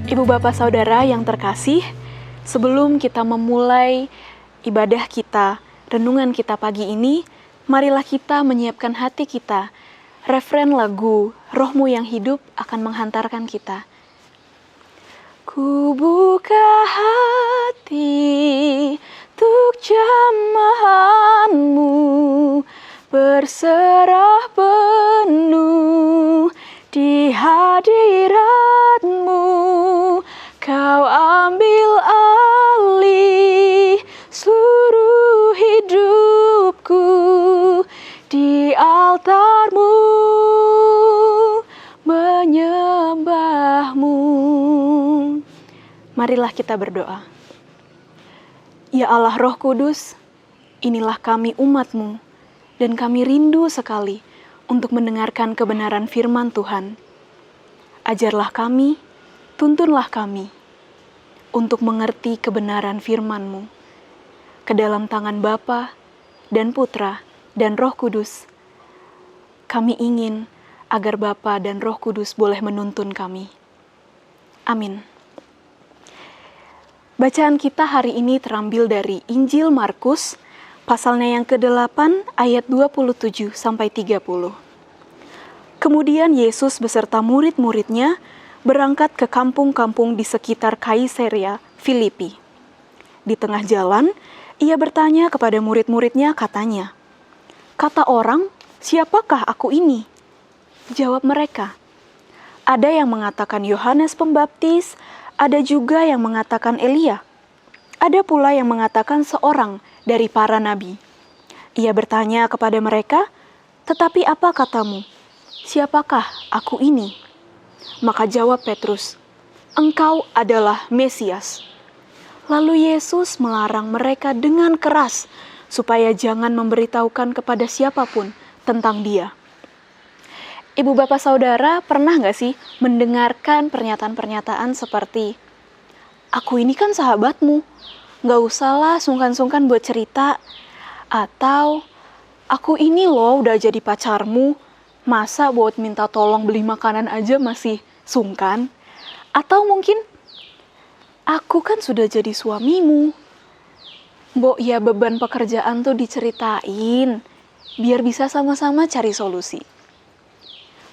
Ibu Bapak Saudara yang terkasih, sebelum kita memulai ibadah kita, renungan kita pagi ini, marilah kita menyiapkan hati kita. Refren lagu Rohmu yang Hidup akan menghantarkan kita. Ku buka hati untuk jamahanmu, berserah penuh di hadiratmu. Kau ambil alih seluruh hidupku di altarmu, menyembahmu. Marilah kita berdoa. Ya Allah Roh Kudus, inilah kami umat-Mu, dan kami rindu sekali untuk mendengarkan kebenaran firman Tuhan. Ajarlah kami, tuntunlah kami, untuk mengerti kebenaran firman-Mu. Ke dalam tangan Bapa dan Putra dan Roh Kudus, kami ingin agar Bapa dan Roh Kudus boleh menuntun kami. Amin. Bacaan kita hari ini terambil dari Injil Markus, pasalnya yang ke-8 ayat 27-30. Kemudian Yesus beserta murid-muridnya berangkat ke kampung-kampung di sekitar Kaisarea Filipi. Di tengah jalan, ia bertanya kepada murid-muridnya, katanya, "Kata orang, siapakah aku ini?" Jawab mereka, "Ada yang mengatakan Yohanes Pembaptis, ada juga yang mengatakan Elia. Ada pula yang mengatakan seorang dari para nabi." Ia bertanya kepada mereka, "Tetapi apa katamu? Siapakah aku ini?" Maka jawab Petrus, "Engkau adalah Mesias." Lalu Yesus melarang mereka dengan keras supaya jangan memberitahukan kepada siapapun tentang Dia. Ibu Bapak Saudara pernah nggak sih mendengarkan pernyataan-pernyataan seperti, "Aku ini kan sahabatmu, nggak usahlah sungkan-sungkan buat cerita." Atau, "Aku ini loh udah jadi pacarmu, masa buat minta tolong beli makanan aja masih sungkan?" Atau mungkin, "Aku kan sudah jadi suamimu, mbok ya beban pekerjaan tuh diceritain, biar bisa sama-sama cari solusi."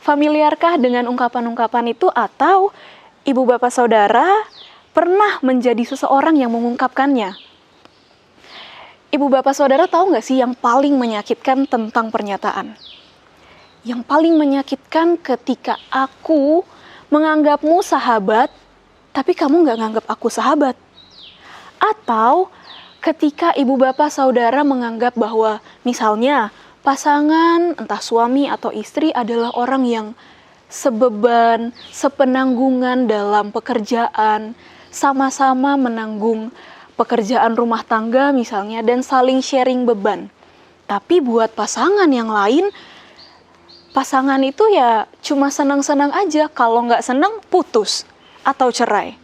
Familiarkah dengan ungkapan-ungkapan itu? Atau Ibu Bapak Saudara pernah menjadi seseorang yang mengungkapkannya? Ibu Bapak Saudara tahu nggak sih yang paling menyakitkan tentang pernyataan? Yang paling menyakitkan ketika aku menganggapmu sahabat, tapi kamu nggak nganggap aku sahabat. Atau ketika Ibu Bapak Saudara menganggap bahwa misalnya pasangan, entah suami atau istri adalah orang yang sebeban, sepenanggungan dalam pekerjaan, sama-sama menanggung pekerjaan rumah tangga misalnya, dan saling sharing beban. Tapi buat pasangan yang lain, pasangan itu ya cuma senang-senang aja, kalau nggak senang putus atau cerai.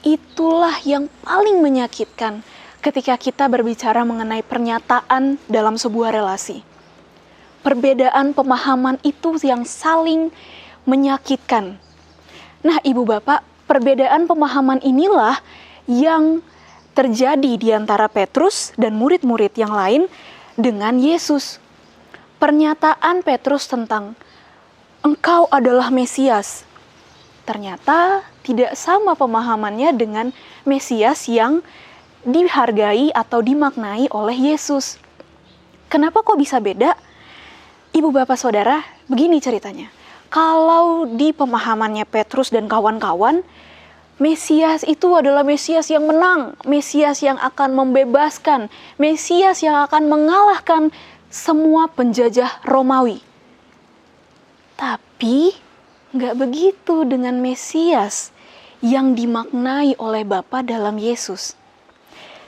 Itulah yang paling menyakitkan ketika kita berbicara mengenai pernyataan dalam sebuah relasi. Perbedaan pemahaman itu yang saling menyakitkan. Nah, Ibu Bapak, perbedaan pemahaman inilah yang terjadi di antara Petrus dan murid-murid yang lain dengan Yesus. Pernyataan Petrus tentang "Engkau adalah Mesias" ternyata tidak sama pemahamannya dengan Mesias yang dihargai atau dimaknai oleh Yesus. Kenapa kok bisa beda? Ibu Bapak Saudara, begini ceritanya. Kalau di pemahamannya Petrus dan kawan-kawan, Mesias itu adalah Mesias yang menang, Mesias yang akan membebaskan, Mesias yang akan mengalahkan semua penjajah Romawi. Tapi nggak begitu dengan Mesias yang dimaknai oleh Bapa dalam Yesus.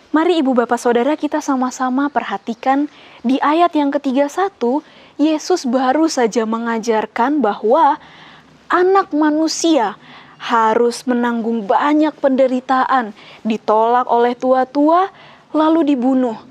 Mari Ibu Bapak Saudara kita sama-sama perhatikan di ayat yang ke-31, Yesus baru saja mengajarkan bahwa anak manusia harus menanggung banyak penderitaan, ditolak oleh tua-tua, lalu dibunuh,